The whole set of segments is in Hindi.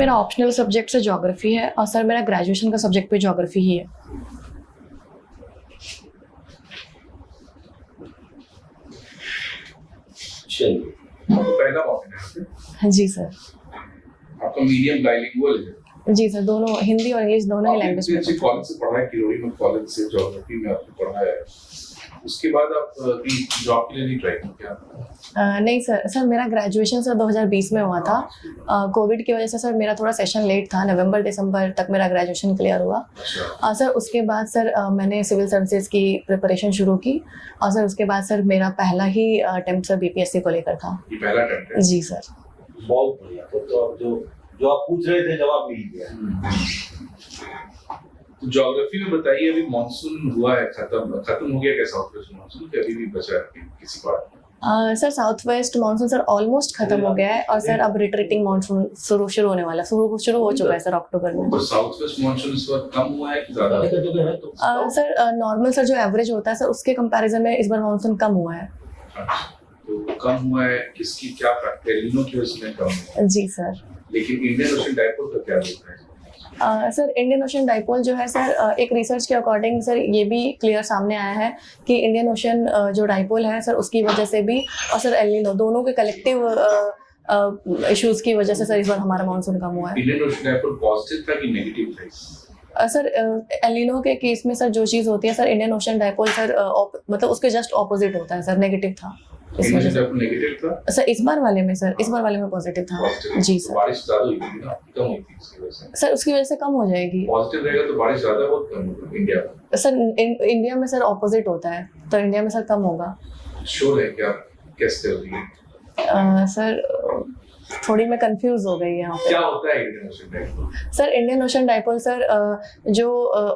मेरा ऑप्शनल सब्जेक्ट से ज्योग्राफी है और सर मेरा ग्रेजुएशन का सब्जेक्ट भी ज्योग्राफी ही है। चलिए, पहला ऑप्शन है जी सर। आपका मीडियम बाइलिंगुअल है? जी सर, दोनों हिंदी और इंग्लिश दोनों ही लैंग्वेज में। आपने कॉलेज से पढ़ा है, किरोड़ी में कॉलेज से ज्योग्राफी में आपने पढ़ा है, उसके बाद आप जॉब के लिए नहीं ट्राई किया? नहीं सर मेरा ग्रेजुएशन सर 2020 में हुआ था। कोविड की वजह से सर मेरा थोड़ा सेशन लेट था, नवंबर दिसंबर तक मेरा ग्रेजुएशन क्लियर हुआ। सर उसके बाद सर मैंने सिविल सर्विसेज की प्रिपरेशन शुरू की और सर उसके बाद सर मेरा पहला ही अटेम्प्ट सर बीपीएससी को लेकर था। ये पहला अटेम्प्ट है? जी सर। बहुत बढ़िया। तो अब जो आप पूछ रहे थे जवाब मिल गया। तो ज्योग्राफी में बताइए, अभी मॉनसून हुआ है, खत्म हो गया क्या साउथ वेस्ट मॉनसून, कि अभी भी बचा है किसी part? Sir south west monsoon sir almost खत्म हो गया है और सर अब रिट्रीटिंग मानसून शुरू होने वाला है, शुरू हो चुका है सर अक्टूबर में। तो साउथ वेस्ट मानसून इस बार कम हुआ है कि ज्यादा? सर नॉर्मल सर जो एवरेज होता है सर उसके कंपैरिजन में इस बार मानसून कम हुआ है। तो कम हुआ है, किसकी क्या फैक्टर है? एलिनो की वजह से कम हुआ है? जी सर। लेकिन इंडियन ओशन डाइपोल का क्या होता है? सर इंडियन ओशन डाइपोल जो है सर एक रिसर्च के अकॉर्डिंग सर ये भी क्लियर सामने आया है कि इंडियन ओशन जो डाइपोल है सर उसकी वजह से भी और सर एल नीनो दोनों के कलेक्टिव इश्यूज की वजह से सर इस बार हमारा मानसून कम हुआ है। इंडियन ओशन डाइपोल पॉजिटिव था कि नेगेटिव था? सर एल नीनो के केस में सर जो चीज़ होती है sir Indian ocean dipole sir मतलब उसके जस्ट ऑपोजिट होता है सर, नेगेटिव था इस वजह से। नेगेटिव था सर इस बार वाले में पॉजिटिव था। जी सर। बारिश ज्यादा हुई थी ना, कम हुई थी इसकी वजह से? सर उसकी वजह से कम हो जाएगी। पॉजिटिव रहेगा तो बारिश ज्यादा बहुत कम होगी इंडिया में? सर इंडिया में सर ऑपोजिट होता है, तो इंडिया में सर कम होगा। श्योर है क्या? कैसे हो रही है? सर थोड़ी मैं कंफ्यूज हो गई यहाँ पे। क्या होता है Indian ocean dipole? Sir Indian ocean dipole sir जो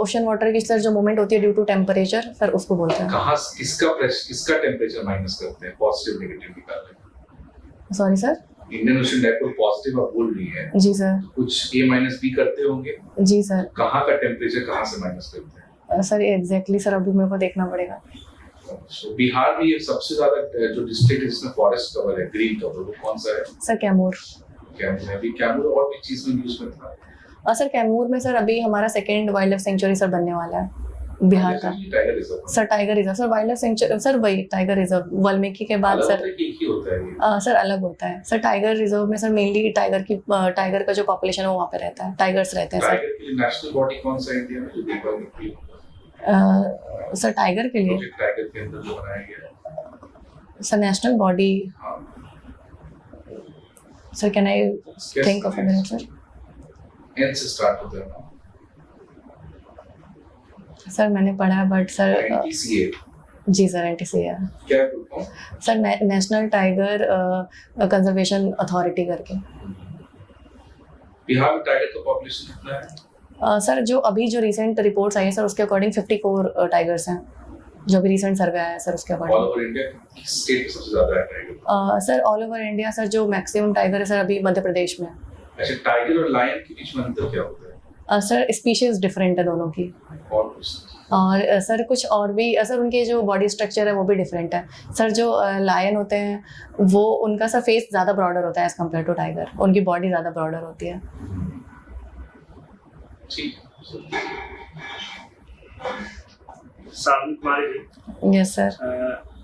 ओशन वाटर की सर जो मूवमेंट होती है ड्यू टू टेम्परेचर सर उसको बोलते हैं। कहाँ किसका टेम्परेचर माइनस करते हैं, पॉजिटिव नेगेटिव निकालते हैं? Sorry sir? Indian ocean dipole positive आप बोल रही है? जी सर। कुछ ए माइनस बी करते होंगे? जी सर। कहाँ का टेम्परेचर कहाँ से माइनस करते हैं? सर एग्जैक्टली सर अभी मेरे को देखना पड़ेगा। बिहार में ये सबसे ज्यादा जो डिस्ट्रिक्ट है जिसमें फॉरेस्ट कवर है, ग्रीन कवर, वो कौन सा है? सर कैमूर। कैमूर और भी चीज में न्यूज़ में था। सर कैमूर में सर अभी हमारा second wild life sanctuary sir बनने वाला है बिहार का। Tiger reserve? Sir tiger reserve sir wild life sanctuary sir वही टाइगर रिजर्व वाल्मीकि के बाद सर सर अलग होता है सर। टाइगर रिजर्व में सर मेनली टाइगर का जो पॉपुलेशन है वो वहाँ पे रहता है, टाइगर्स रहते हैं सर। टाइगर के लिए नेशनल बॉडी कौन सा इंडिया में जो देखा है? सर टाइगर के लिए टाइगर के अंदर जो बनाया गया है sir national body. Sir can I think of a minute sir? N से स्टार्ट होता है ना सर, मैंने पढ़ा है बट सर एनटीसीए। जी सर एनटीसीए क्या है sir? National Tiger Conservation Authority करके। बिहार में टाइगर का पॉपुलेशन कितना है? सर जो अभी जो रिसेंट रिपोर्ट्स आई है सर उसके अकॉर्डिंग 54 टाइगर्स हैं, जो अभी रिसेंट सर्वे आया है सर उसके अकॉर्डिंग। ऑल ओवर इंडिया किस स्टेट में सबसे ज्यादा है tiger? Sir all over India sir जो मैक्सिमम टाइगर है सर अभी मध्य प्रदेश में। अच्छा, टाइगर और लायन के बीच में अंतर क्या होता है? सर स्पीशीज डिफरेंट है दोनों की। और सर कुछ और भी सर उनके जो बॉडी स्ट्रक्चर है वो भी डिफरेंट है सर। जो लायन होते हैं वो उनका सर फेस ज़्यादा ब्रॉडर होता है एज कम्पेयर टू टाइगर, उनकी बॉडी ज़्यादा ब्रॉडर होती है। सावन कुमारी जी। Yes sir.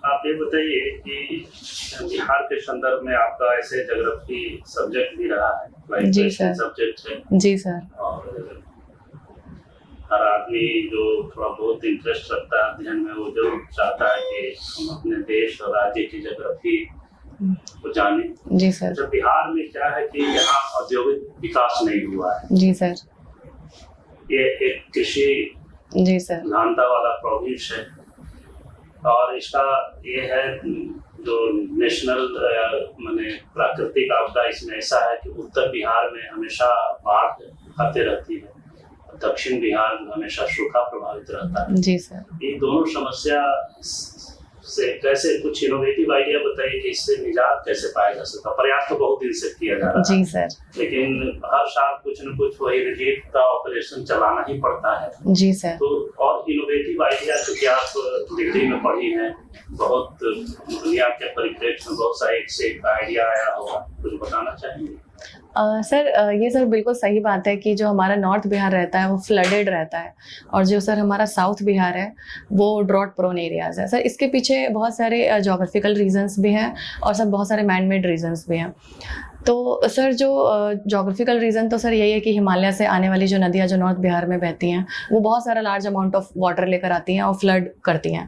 आप ये बताइए कि बिहार के संदर्भ में आपका ऐसे ज्योग्राफी सब्जेक्ट भी रहा है? जी सर। सब्जेक्ट है? जी सर। और हर आदमी जो थोड़ा बहुत इंटरेस्ट रखता है अध्ययन में, वो जो चाहता है कि हम अपने देश और राज्य की ज्योग्राफी को जाने। जी सर। तो बिहार में क्या है कि यहाँ औद्योगिक विकास नहीं हुआ है। जी सर। ये एक कृषि जी सर प्रधानता वाला प्रोविंस है और इसका ये है जो नेशनल माने प्राकृतिक आपदा इसमें ऐसा है कि उत्तर बिहार में हमेशा बाढ़ आते रहती है, दक्षिण बिहार में हमेशा सूखा प्रभावित रहता है। जी सर। ये दोनों समस्या से कैसे कुछ इनोवेटिव आइडिया बताइए कि इससे निजात कैसे पाया जा सकता? प्रयास तो बहुत दिन से किया जा रहा है। जी सर। लेकिन हर साल कुछ न कुछ वही रिलीफ का ऑपरेशन चलाना ही पड़ता है। जी सर। तो और इनोवेटिव आइडिया क्योंकि आप डिग्री में पढ़ी हैं, बहुत दुनिया के परिप्रेक्ष्य में बहुत सारे एक से एक आइडिया आया होगा, कुछ बताना चाहेंगे? सर ये सर बिल्कुल सही बात है कि जो हमारा नॉर्थ बिहार रहता है वो फ्लडेड रहता है, और जो सर हमारा साउथ बिहार है वो ड्रॉट प्रोन एरियाज है। सर इसके पीछे बहुत सारे जोग्राफिकल रीजंस भी हैं और सर बहुत सारे मैन मेड रीजंस भी हैं। तो सर जो जोग्राफिकल रीज़न तो सर यही है कि हिमालय से आने वाली जो नदियाँ जो नॉर्थ बिहार में बहती हैं वो बहुत सारा लार्ज अमाउंट ऑफ वाटर लेकर आती हैं और फ्लड करती हैं।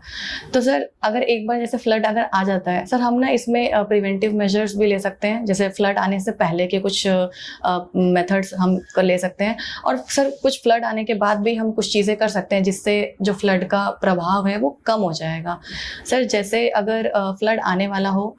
तो सर अगर एक बार जैसे फ्लड अगर आ जाता है सर, हम ना इसमें प्रिवेंटिव मेजर्स भी ले सकते हैं, जैसे फ्लड आने से पहले के कुछ मेथड्स हम कर ले सकते हैं, और सर कुछ फ्लड आने के बाद भी हम कुछ चीज़ें कर सकते हैं जिससे जो फ्लड का प्रभाव है वो कम हो जाएगा। सर जैसे अगर फ्लड आने वाला हो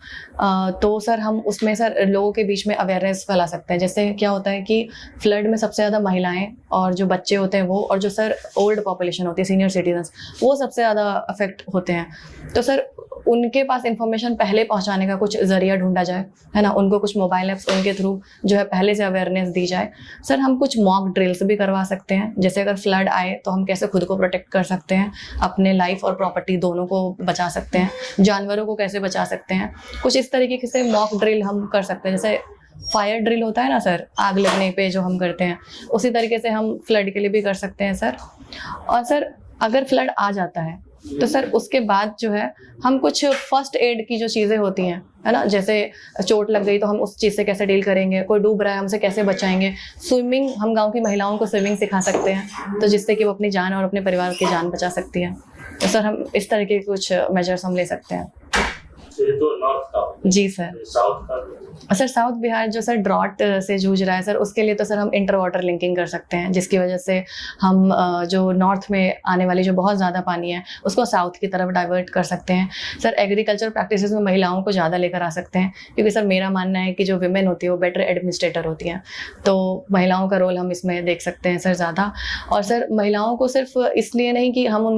तो सर हम उसमें सर लोगों के बीच में अवेयरनेस फैला सकते हैं। जैसे क्या होता है कि फ्लड में सबसे ज़्यादा महिलाएं और जो बच्चे होते हैं वो, और जो सर ओल्ड पॉपुलेशन होती है, सीनियर सिटीजन्स, वो सबसे ज़्यादा अफेक्ट होते हैं। तो सर उनके पास इंफॉर्मेशन पहले पहुंचाने का कुछ ज़रिया ढूंढा जाए, है ना, उनको कुछ मोबाइल ऐप्स उनके थ्रू जो है पहले से अवेयरनेस दी जाए। सर हम कुछ मॉक ड्रिल्स भी करवा सकते हैं, जैसे अगर फ्लड आए तो हम कैसे खुद को प्रोटेक्ट कर सकते हैं, अपने लाइफ और प्रॉपर्टी दोनों को बचा सकते हैं, जानवरों को कैसे बचा सकते हैं, कुछ इस तरीके से मॉक ड्रिल हम कर सकते हैं। जैसे फायर ड्रिल होता है ना सर, आग लगने पे जो हम करते हैं, उसी तरीके से हम फ्लड के लिए भी कर सकते हैं सर। और सर अगर फ्लड आ जाता है तो सर उसके बाद जो है हम कुछ फर्स्ट एड की जो चीज़ें होती हैं, है ना, जैसे चोट लग गई तो हम उस चीज़ से कैसे डील करेंगे, कोई डूब रहा है हमसे कैसे बचाएंगे। स्विमिंग, हम गांव की महिलाओं को स्विमिंग सिखा सकते हैं, तो जिससे कि वो अपनी जान और अपने परिवार की जान बचा सकती है। तो सर हम इस तरीके के कुछ मेजर्स हम ले सकते हैं। ये तो नॉर्थ का, जी सर। साउथ का सर साउथ बिहार जो सर ड्रॉट से जूझ रहा है सर, उसके लिए तो सर हम इंटर वाटर लिंकिंग कर सकते हैं, जिसकी वजह से हम जो नॉर्थ में आने वाली जो बहुत ज़्यादा पानी है उसको साउथ की तरफ डाइवर्ट कर सकते हैं। सर एग्रीकल्चर प्रैक्टिसेस में महिलाओं को ज़्यादा लेकर आ सकते हैं, क्योंकि सर मेरा मानना है कि जो विमेन होती है वो बेटर एडमिनिस्ट्रेटर होती हैं, तो महिलाओं का रोल हम इसमें देख सकते हैं सर ज़्यादा। और सर महिलाओं को सिर्फ इसलिए नहीं कि हम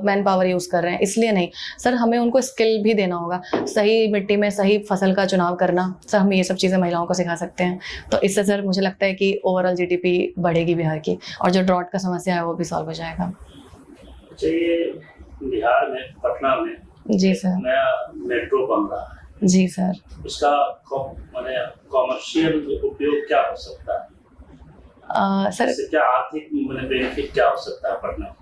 मैन पावर यूज़ कर रहे हैं इसलिए नहीं, सर हमें उनको स्किल भी देना होगा, सही मिट्टी में सही फसल का चुनाव करना। सर हम ये सब चीज़ें महिलाओं को सिखा सकते हैं, तो इससे सर मुझे लगता है कि ओवरऑल जीडीपी बढ़ेगी बिहार की, और जो ड्रॉट का समस्या है वो भी सॉल्व हो जाएगा। अच्छा, ये बिहार में पटना में जी सर नया मेट्रो बन रहा है, जी सर। उसका माने कॉमर्शियल उपयोग क्या हो सकता है? सर इससे क्या आर्थिक माने बेनिफिट क्या हो सकता है पटना में?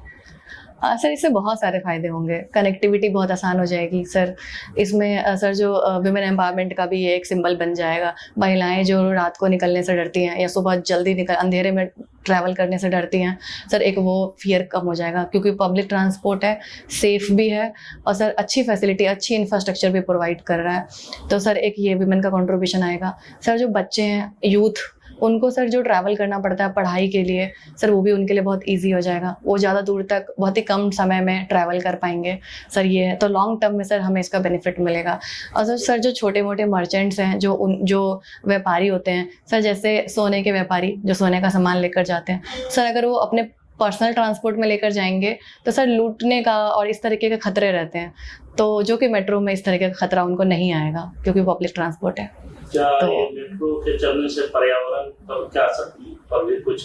सर इससे बहुत सारे फ़ायदे होंगे, कनेक्टिविटी बहुत आसान हो जाएगी सर। इसमें सर जो विमेन एम्पावरमेंट का भी ये एक सिंबल बन जाएगा। महिलाएं जो रात को निकलने से डरती हैं या सुबह जल्दी अंधेरे में ट्रैवल करने से डरती हैं सर, एक वो फियर कम हो जाएगा, क्योंकि पब्लिक ट्रांसपोर्ट है, सेफ़ भी है, और सर अच्छी फैसिलिटी, अच्छी इंफ्रास्ट्रक्चर भी प्रोवाइड कर रहा है। तो सर एक ये विमेन का कंट्रीब्यूशन आएगा। सर जो बच्चे हैं, यूथ, उनको सर जो ट्रैवल करना पड़ता है पढ़ाई के लिए सर, वो भी उनके लिए बहुत इजी हो जाएगा, वो ज़्यादा दूर तक बहुत ही कम समय में ट्रैवल कर पाएंगे सर। ये है तो लॉन्ग टर्म में सर हमें इसका बेनिफिट मिलेगा। और सर जो छोटे मोटे मर्चेंट्स हैं, जो व्यापारी होते हैं सर, जैसे सोने के व्यापारी जो सोने का सामान लेकर जाते हैं सर, अगर वो अपने पर्सनल ट्रांसपोर्ट में लेकर जाएंगे तो सर लूटने का और इस तरीके के खतरे रहते हैं, तो जो कि मेट्रो में इस तरीके का खतरा उनको नहीं आएगा, क्योंकि पब्लिक ट्रांसपोर्ट है। क्या तो ये मेट्रो के चलने से पर्यावरण पर क्या पर भी कुछ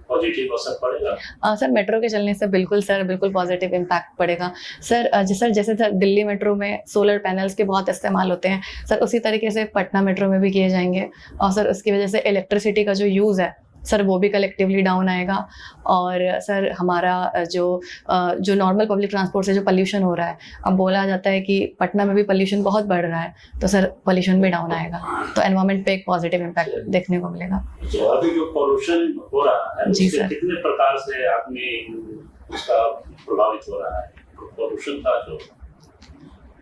पॉजिटिव असर पड़ेगा? सर मेट्रो के चलने से बिल्कुल सर, बिल्कुल पॉजिटिव इम्पैक्ट पड़ेगा सर। जैसे सर दिल्ली मेट्रो में सोलर पैनल्स के बहुत इस्तेमाल होते हैं सर, उसी तरीके से पटना मेट्रो में भी किए जाएंगे, और सर उसकी वजह से इलेक्ट्रिसिटी का जो यूज़ है सर वो भी कलेक्टिवली डाउन आएगा। और सर हमारा जो नॉर्मल पब्लिक ट्रांसपोर्ट से जो पोल्यूशन हो रहा है, अब बोला जाता है कि पटना में भी पोल्यूशन बहुत बढ़ रहा है, तो सर पोल्यूशन भी डाउन आएगा, तो एनवायरनमेंट पे एक पॉजिटिव इम्पैक्ट देखने को मिलेगा। तो अभी जो पोल्यूशन हो रहा है जी उससे सर। कितने प्रकार से आदमी उसका प्रभावित हो रहा है? पोल्यूशन का जो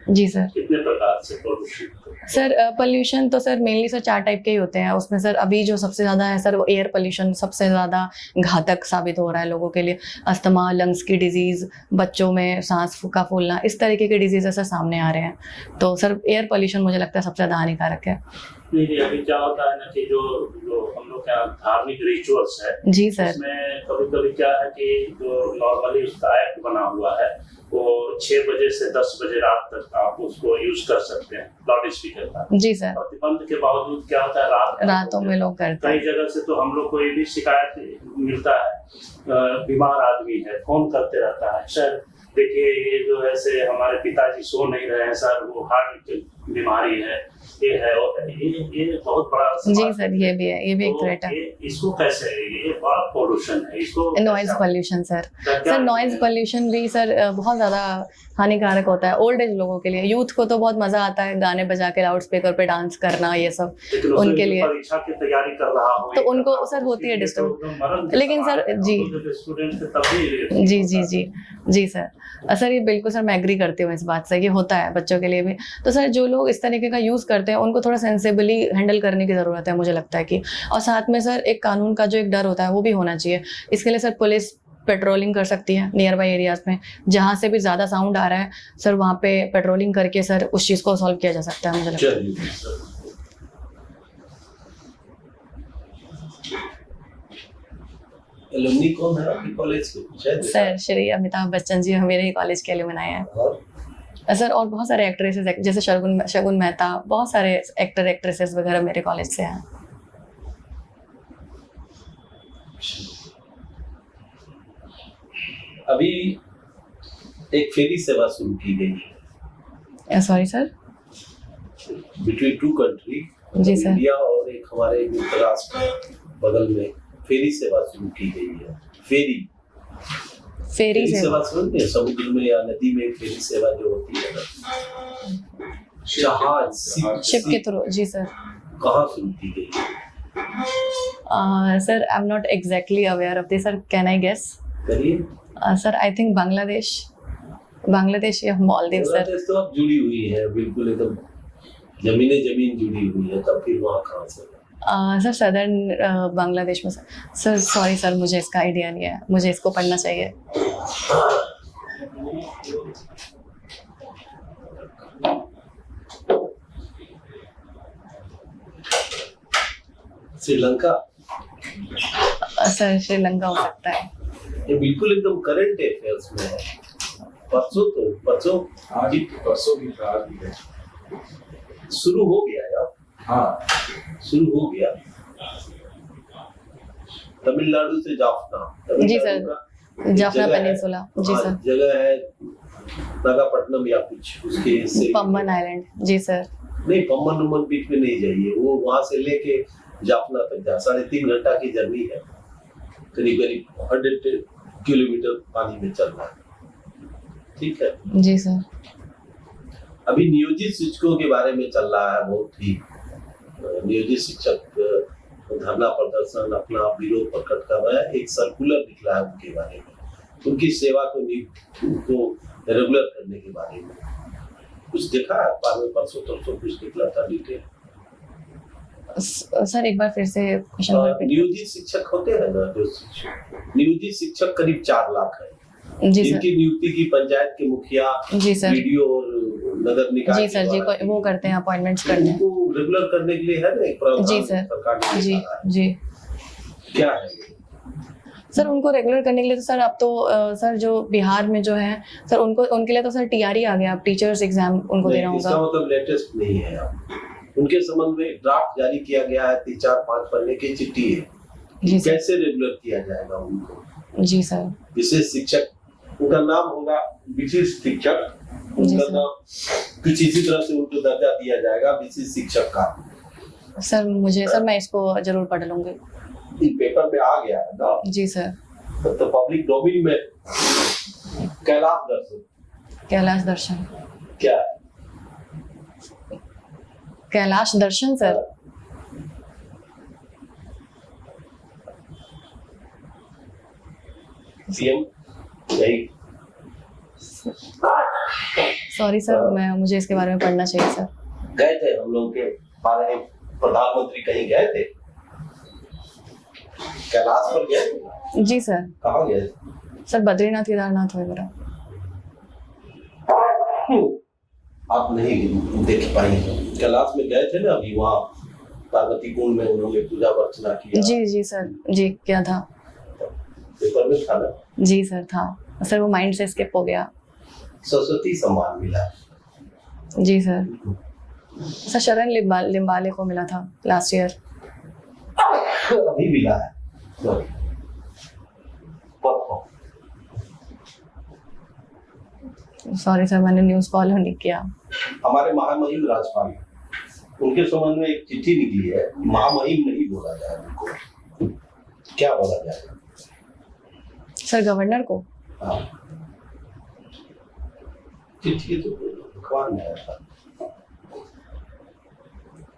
जी सर। कितने प्रकार से पोल्यूशन? सर पोल्यूशन तो सर मेनली सर 4 टाइप के ही होते हैं। उसमें सर अभी जो सबसे ज़्यादा है सर वो एयर पोल्यूशन सबसे ज़्यादा घातक साबित हो रहा है लोगों के लिए। अस्थमा, लंग्स की डिजीज़, बच्चों में सांस का फूलना, इस तरीके के डिजीज़ सर सामने आ रहे हैं, तो सर एयर पोल्यूशन मुझे लगता है सबसे ज़्यादा हानिकारक है। नहीं, अभी क्या होता है ना कि जो हम लोग का धार्मिक रिचुअल्स है, जी सर। इसमें कभी कभी क्या है कि जो नॉर्मली उसका एक्ट बना हुआ है वो 6 बजे से 10 बजे रात तक आप उसको यूज कर सकते हैं लाउड स्पीकर का। जी सर। प्रतिबंध के बावजूद क्या होता है रातों में लोग करते कई हैं। जगह से तो हम लोग को ये भी शिकायत मिलता है, बीमार आदमी है, फोन करते रहता है, सर देखिए ये जो है से हमारे पिताजी सो नहीं रहे हैं सर, वो हार्ट की बीमारी है, ये है और ये बहुत बड़ा जी सर, ये भी है, ये भी एक थ्रेट है। इसको कैसे, ये बड़ा पोल्यूशन है, इसको noise pollution sir noise pollution भी सर बहुत ज़्यादा हानिकारक होता है ओल्ड एज लोगों के लिए। यूथ को तो बहुत मज़ा आता है गाने बजा के लाउड स्पीकर पे डांस करना, ये सब उनके लिए, परीक्षा की तैयारी कर रहा हो तो उनको सर होती है डिस्टर्ब। लेकिन सर जी स्टूडेंट जी सर सर ये बिल्कुल सर मैं एग्री करती हूँ इस बात से, ये होता है बच्चों के लिए भी। तो सर जो लोग इस तरीके का यूज़ करते हैं उनको थोड़ा सेंसिबली हैंडल करने की ज़रूरत है, मुझे लगता है कि। और साथ में सर एक कानून का जो एक डर होता है वो भी होना चाहिए। इसके लिए सर पुलिस पेट्रोलिंग कर सकती है नियर बाई एरियाज में, जहाँ से भी ज़्यादा साउंड आ रहा है सर वहाँ पे पेट्रोलिंग करके सर उस चीज़ को सॉल्व किया जा सकता है, मुझे लगता है। एलुमनी कौन है आपके कॉलेज के? सर श्री अमिताभ बच्चन जी मेरे ही कॉलेज के एलुमनाई हैं सर, और बहुत सारे एक्ट्रेसेस जैसे शगुन मेहता, बहुत सारे एक्टर एक्ट्रेसेस वगैरह मेरे कॉलेज से हैं। अभी एक फेरी सेवा शुरू की गई है, sorry sir, between two country, जी सर, इंडिया और एक हमारे मित्र राष्ट्र बगल में फेरी सेवा शुरू की गई है। फेरी सेवा सुनते हैं, समुद्र में या नदी में फेरी सेवा जो होती है ना, जहाज शिप के थ्रू। जी सर, कहाँ शुरू की गई है? Sir I am not exactly aware of this sir, can I guess? करिए सर आई थिंक बांग्लादेश या मालदीव सर। तो अब जुड़ी हुई है बिल्कुल एकदम, जमीन जुड़ी हुई है, तब फिर वहाँ कहाँ से? सर सदर्न बांग्लादेश में सर सॉरी सर मुझे इसका आइडिया नहीं है, मुझे इसको पढ़ना चाहिए। श्रीलंका? सर श्रीलंका हो सकता है। ये बिल्कुल एकदम करंट अफेयर्स में है। परसों आज ही परसों की रात भी है, शुरू हो गया यार। हाँ शुरू हो गया। तमिलनाडु से जाफना, जी सर, जाफना पेनिनसुला, जी सर, जगह है नागापट्टनम या कुछ उसके से पम्बन आइलैंड। जी सर, नहीं पम्बन बीच में नहीं जाइए, वो वहां से लेके जाफना तक जा 3.5 घंटा की जर्नी है, करीब 100 किलोमीटर पानी में चलना है। ठीक है जी सर। अभी नियोजित शिक्षकों के बारे में चल रहा है, बहुत ही नियोजित शिक्षक धरना प्रदर्शन अपना विरोध प्रकट कर रहा है। एक सर्कुलर निकला है उनके बारे में, उनकी सेवा को रेगुलर करने के बारे में कुछ देखा है? परसों कुछ निकला था डिटेल। सर एक बार फिर से क्वेश्चन। नियोजित शिक्षक होते हैं ना, जो शिक्षक नियोजित शिक्षक करीब 4 लाख है, जी जिनकी नियुक्ति की पंचायत के मुखिया, जी सर, वीडियो और नगर निकाय, जी सर, जी वो करते हैं, अपॉइंटमेंट्स करते हैं, उनको रेगुलर करने के लिए है ना एक प्रावधान, जी सर, सरकार ने जी जी। क्या है सर उनको रेगुलर करने के लिए तो सर अब तो सर जो बिहार में जो है सर उनके लिए तो सर टीआरई आ गया, अब टीचर्स एग्जाम उनको देना होगा। इसका मतलब लेटेस्ट नहीं है। उनके संबंध में ड्राफ्ट जारी किया गया है, 3-4-5 पन्ने की चिट्ठी है, कैसे रेगुलर किया जाएगा उनको। जी सर। विशेष शिक्षक, उनका नाम होगा विशेष शिक्षक, उनका नाम कुछ इसी तरह से उनको दर्जा दिया जाएगा विशेष शिक्षक का। सर मैं इसको जरूर पढ़ लूंगी। पेपर पे आ गया है ना? जी सर। तो पब्लिक डोमेन में कैलाश दर्शन क्या है? कैलाश दर्शन सर। सीएम यही। सॉरी सर, मुझे इसके बारे में पढ़ना चाहिए सर। गए थे हम लोग के माननीय प्रधानमंत्री कहीं गए थे? कैलाश पर गए थे? जी सर। कहाँ गए? सर बद्रीनाथ केदारनाथ वगैरह। आप नहीं देख पाई। कैलाश में गए थे ना अभी, वहाँ पार्वती कुंड में उन्होंने पूजा अर्चना किया। जी जी सर, जी क्या था? पेपर में था ना? जी सर था सर, वो माइंड से स्किप हो गया। सरस्वती सम्मान मिला। जी सर। सर शरण लिम्बाले को मिला था लास्ट ईयर। अभी मिला है सॉरी सर, मैंने न्यूज़ फॉलो नहीं किया। हमारे महामहिम राज्यपाल उनके संबंध में एक चिट्ठी निकली है, महामहिम नहीं बोला जाए उनको, क्या बोला जाएगा? सर गवर्नर को? हाँ, चिट्ठी तो अखबार में आया था,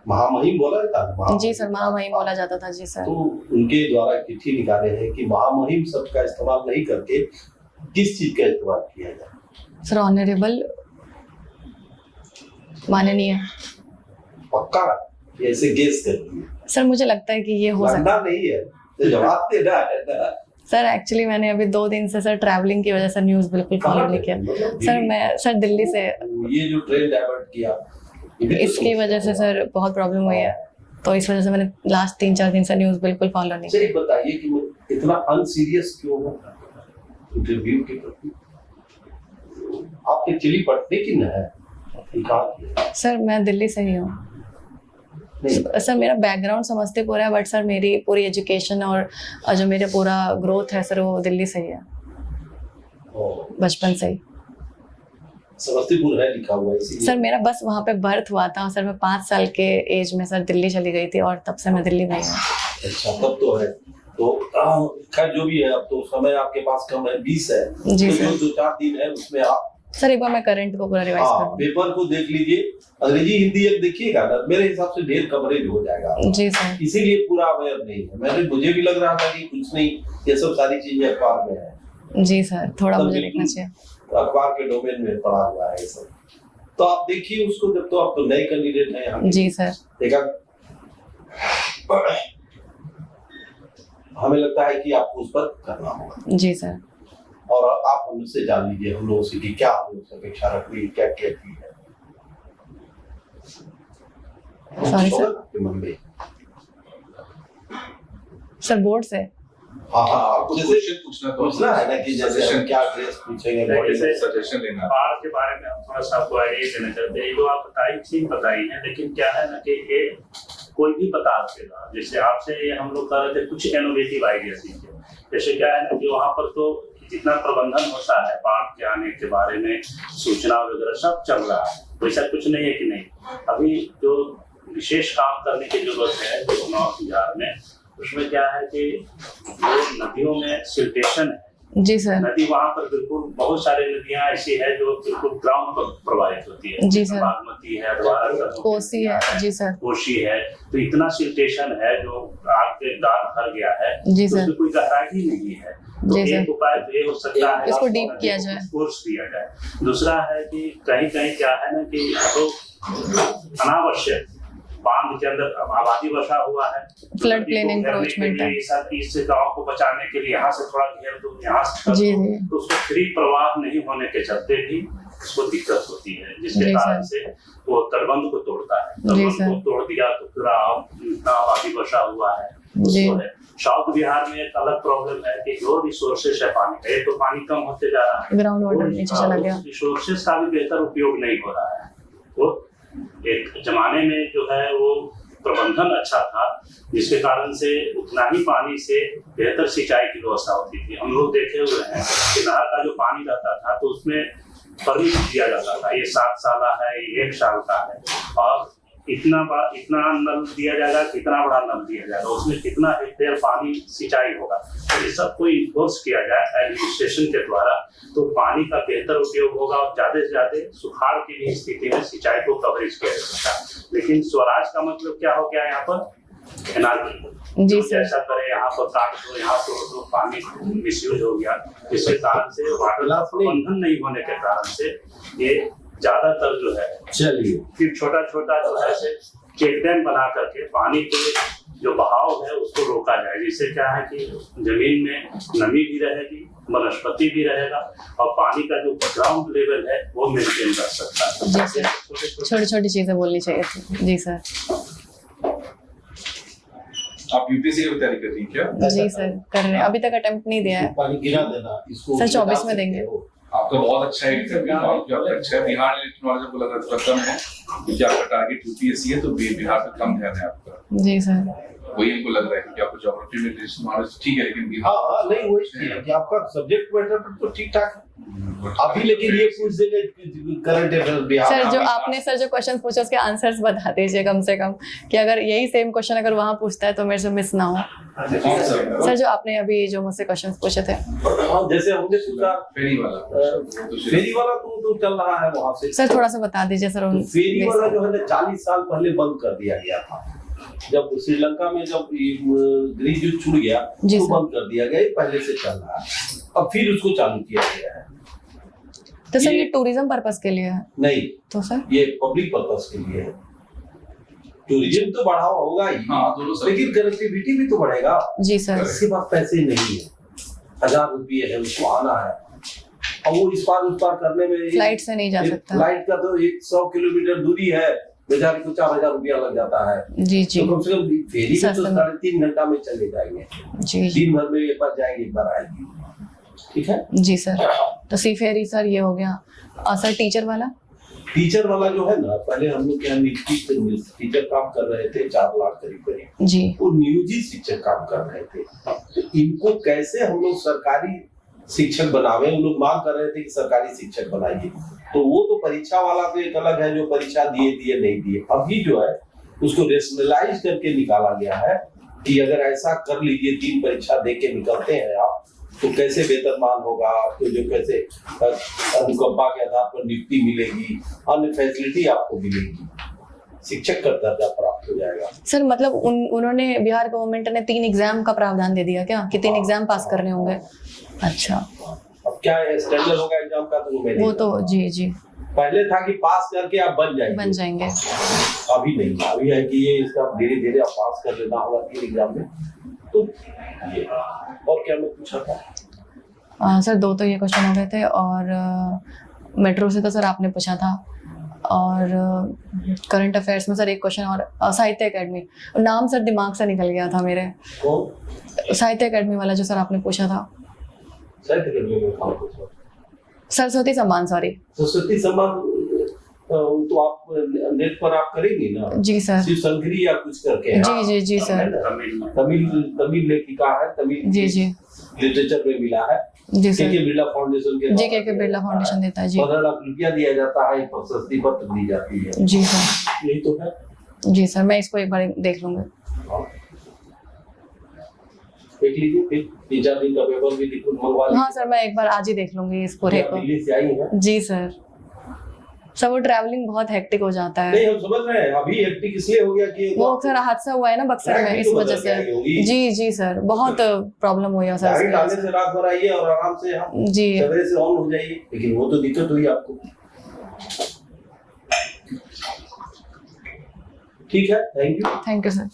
महामहिम बोला जाता है। जी सर, महामहिम बोला जाता था। जी सर। तो उनके द्वारा चिट्ठी निकाले हैं कि महामहिम शब्द का इस्तेमाल नहीं करके किस चीज का इस्तेमाल किया जाए? सर ऑनरेबल, माननीय। पक्का ऐसे गेस करती है? सर मुझे लगता है कि ये हो सकता जानना नहीं है तो जवाब देना है ना। सर एक्चुअली मैंने अभी 2 दिन से सर ट्रैवलिंग की वजह से न्यूज़ बिल्कुल फॉलो नहीं किया। सर मैं सर दिल्ली से, ये जो ट्रेन डाइवर्ट किया इसकी वजह से सर बहुत प्रॉब्लम हुई है, तो इस वजह से मैंने लास्ट 3-4 दिन से न्यूज़ बिल्कुल फॉलो नहीं किया। बताइए कि मैं इतना अनसीरियस क्यों हूँ इंटरव्यू के प्रति? आप एक्चुअली पढ़ते कि न है? सर मैं दिल्ली से ही हूँ। सर मेरा बैकग्राउंड समस्तीपुर है, बट सर मेरी पूरी एजुकेशन और जो मेरा पूरा ग्रोथ है सर वो दिल्ली से ही है, बचपन से ही। समस्तीपुर है लिखा हुआ इसीलिए? सर मेरा बस वहाँ पे बर्थ हुआ था, सर मैं 5 साल के एज में सर दिल्ली चली गई थी और तब से मैं दिल्ली में ही हूँ। अच्छा, तब तो है। तो खैर जो भी है, अब तो समय आपके पास कम है, 20 है जी तो सर। 2-4 दिन है उसमें आप सर एक बार मैं करंट को पूरा रिवाइज कर दूं। पेपर को देख लीजिए, अंग्रेजी हिंदी एक देखिएगा ना, मेरे हिसाब से ढेर कवरेज हो जाएगा। जी सर। इसीलिए पूरा अवेयर नहीं है। मुझे भी लग रहा था कि कुछ नहीं, ये सब सारी चीजें अखबार में है। जी सर, थोड़ा मुझे देखना चाहिए। अखबार के डोमेन में पढ़ा हुआ है ये सब, तो आप देखिए उसको। जब तो आप तो नए कैंडिडेट हैं यहाँ। जी सर। देखा, हमें लगता है कि आपको उस पर करना होगा। जी सर। और आप हमसे जान लीजिए, हम लोगों से कि क्या हम लोग से अपेक्षा रख रही है, क्या कहती है। Sorry sir. आपके मन में सर बोर्ड से? हाँ, आपको क्वेश्चन पूछना है ना कि जैसे हम क्या ड्रेस पूछेंगे, सजेशन लेना। बाढ़ के बारे में हम थोड़ा सा आपको आइडिया देना चाहते हैं। जो आप बताई ठीक बताई है, लेकिन क्या है ना कि ये कोई भी बता सकेगा। जैसे आपसे ये हम लोग कर रहे थे कुछ इनोवेटिव आइडिया दीजिए। जैसे क्या है ना कि वहाँ पर तो जितना प्रबंधन होता है बाढ़ के आने के बारे में, सूचना वगैरह सब चल रहा है, वैसा कुछ नहीं है कि नहीं। अभी जो विशेष काम करने की जरूरत है चुनाव बिहार में, उसमें क्या है कि जो नदियों में सिल्टेशन है। जी सर। नदी वहाँ पर बिल्कुल बहुत सारी नदियाँ ऐसी है जो बिल्कुल ग्राउंड पर प्रवाहित होती है। जी सर। बागमती है, अधवारा, कोसी है। जी सर। कोसी है। तो इतना सिल्टेशन है जो आपके गांव भर गया है। जी सर। उसमें कोई गहराई ही नहीं है। तो एक उपाय तो ये हो सकता है इसको डीप किया जाए, कोर्स दिया जाए। दूसरा है कि कहीं कहीं क्या है ना कि तो अनावश्यक बांध के अंदर आबादी बसा हुआ है, फ्लड प्लेन एंक्रोचमेंट है, इससे गांव को बचाने के लिए यहाँ से थोड़ा घेर दो, यहाँ से जी जी। तो उसको फ्री प्रवाह नहीं होने के चलते भी उसको दिक्कत होती है, जिसके कारण से वो तटबंध को तोड़ता है। तटबंध को तोड़ दिया तो पूरा इतना आबादी बसा हुआ है। साउथ बिहार में एक अलग प्रॉब्लम है कि जो रिसोर्सेस है पानी का, एक तो पानी कम होते जा रहा है, ग्राउंड वाटर नीचे चला गया, रिसोर्सेस का भी बेहतर उपयोग नहीं हो रहा है। तो एक जमाने में जो है वो प्रबंधन अच्छा था, जिसके कारण से उतना ही पानी से बेहतर सिंचाई की व्यवस्था होती थी। हम लोग देखे हुए हैं कि नहर का जो पानी रहता था तो उसमें परमिट दिया जाता था, ये 7 साल है, ये 1 साल का है, और इतना नल दिया जाएगा, कितना बड़ा नल दिया जाएगा, उसमें कितना हेक्टेयर पानी सिंचाई होगा। तो ये सब को इन्फोर्स किया जाए एडमिनिस्ट्रेशन के द्वारा, तो पानी का बेहतर उपयोग होगा और ज्यादा से ज्यादा सुखाड़ की भी स्थिति में सिंचाई को कवरेज किया जा सकता है। लेकिन स्वराज का मतलब क्या हो गया यहाँ पर? एनआरकी जी सर, ऐसा करे यहाँ पर काट दो, यहाँ तो पानी मिसयूज हो गया, जिसके कारण से वाटर प्रबंधन नहीं होने के कारण से ये ज्यादातर जो है चलिए फिर छोटा छोटा जो है चेक डैम बना करके पानी के जो बहाव है उसको रोका जाए, जिससे क्या है कि जमीन में नमी भी रहेगी, वनस्पति भी रहेगा और पानी का जो ग्राउंड लेवल है वो मेंटेन कर सकता है। जी सर, छोटी छोटी चीजें बोलनी चाहिए थी। जी सर। आप यूपीएससी की तैयारी कर रही हैं क्या? जी सर, कर रहे हैं, अभी तक अटेम्प्ट नहीं दिया है। पानी गिरा देना इसको सर 24 में देंगे। आपका बहुत अच्छा है इंटरव्यू, आपका अच्छा है। बिहार इलेक्ट्रोलॉजी को लगा थोड़ा कम है क्योंकि आपका टारगेट यूपीएससी है, तो बिहार पे कम ध्यान है आपका। जी सर, वही हमको लग रहा है कि आपको ज्योग्राफी में नॉलेज ठीक है, लेकिन बिहार नहीं वही है कि आपका सब्जेक्ट मैटर तो ठीक ठाक है। अभी लेकिन ये पूछ देंगे करंट अफेयर बिहार। सर जो क्वेश्चन पूछे उसके आंसर्स बता दीजिए कम से कम, कि अगर यही सेम क्वेश्चन अगर वहाँ पूछता है तो मेरे से मिस ना हो। सर जो आपने अभी जो मुझसे क्वेश्चन पूछे थे, जैसे हमने पूछा फेरी वाला तो चल रहा है वहाँ से। सर थोड़ा सा बता दीजिए सर। फेरी वाला जो है ना 40 साल पहले बंद कर दिया गया था, जब श्रीलंका में जब गृह युद्ध छूट गया तो बंद कर दिया गया, पहले से चल रहा है, अब फिर उसको चालू किया गया है। तो सर ये टूरिज्म पर्पस के लिए है? नहीं, तो सर ये पब्लिक पर्पस के लिए है। टूरिज्म तो बढ़ावा होगा ही, लेकिन कनेक्टिविटी भी तो बढ़ेगा। जी सर। इसके पास पैसे नहीं है, 1000 रुपये है, उसको आना है, और वो इस पार उस पार करने में फ्लाइट से नहीं जा सकता। फ्लाइट का तो 100 किलोमीटर दूरी है, बेचारे को 4000 रुपया लग जाता है। जी जी। तो कम से कम फेरी में तो 3.5 घंटा में चले जाएंगे। जी। दिन भर में एक बार जाएंगे, एक बार आएंगे। ठीक है जी सर। तो सी फेरी सर ये हो गया। सर टीचर वाला जो है ना, पहले हम लोग क्या टीचर काम कर रहे थे 4 लाख करीब जी, वो नियोजित शिक्षक काम कर रहे थे। तो इनको कैसे हम लोग सरकारी शिक्षक बनावे, उन लोग मांग कर रहे थे कि सरकारी शिक्षक बनाइए, तो वो तो परीक्षा वाला तो एक अलग है, जो परीक्षा दिए नहीं दिए। अभी जो है उसको रेशनलाइज करके निकाला गया है कि अगर ऐसा कर लीजिए, 3 परीक्षा दे के निकलते हैं आप, तो कैसे वेतनमान होगा आपको, जो कैसे अनुकंपा के आधार पर नियुक्ति मिलेगी, अन्य फैसिलिटी आपको मिलेगी, शिक्षक का दर्जा प्राप्त हो जाएगा। सर मतलब उन्होंने बिहार गवर्नमेंट ने 3 एग्जाम का प्रावधान दे दिया क्या, कि 3 एग्जाम पास करने होंगे? अच्छा, अब क्या है स्टैंडर्ड होगा एग्जाम का, तो वो तो जी जी पहले था कि पास करके आप बन जाएंगे। अभी नहीं, अभी है कि ये इसका धीरे धीरे आप पास कर लेना होगा 3 एग्जाम में। तो ये और क्या मैं पूछा था? सर 2 तो ये क्वेश्चन हो गए थे, और मेट्रो से तो सर आपने पूछा था, और करंट अफेयर्स में सर एक क्वेश्चन और साहित्य अकेडमी, नाम सर दिमाग से निकल गया था मेरे। साहित्य अकेडमी वाला जो सर आपने पूछा था। साहित्य अकेडमी में कौन पूछा? सरस्वती सम्मान, सॉरी सरस्वती सम्मान। तो आप नेट पर आप करेंगे ना? जी सर। शिव संगरी या कुछ करके। जी सर। तमिल लेखिका है, तमिल जी लिटरेचर में मिला है। जी सर। के बिरला फाउंडेशन के बिरला फाउंडेशन देता है जी। 15 लाख रुपया दिया जाता है, प्रशस्ति पत्र दी जाती है। जी सर। यही तो है। जी सर, मैं इसको एक बार देख लूंगा। देख लीजिए, फिर 3-4 दिन का पेपर भी मंगवा लीजिए। हाँ सर, मैं एक बार आज ही देख लूंगी इस पूरे को। दिल्ली से आई है? जी सर। सब वो ट्रैवलिंग बहुत हेक्टिक हो जाता है। नहीं, हम समझ रहे हैं, अभी हेक्टिक इसलिए हो गया कि वो सर हादसा हुआ है ना बक्सर में, इस वजह से। जी सर, बहुत प्रॉब्लम हुई है सर। डालने से रात भर आइए और आराम से हम जी सवेरे से ऑन हो जाइए, लेकिन वो तो दिक्कत हुई आपको। ठीक है, थैंक यू सर।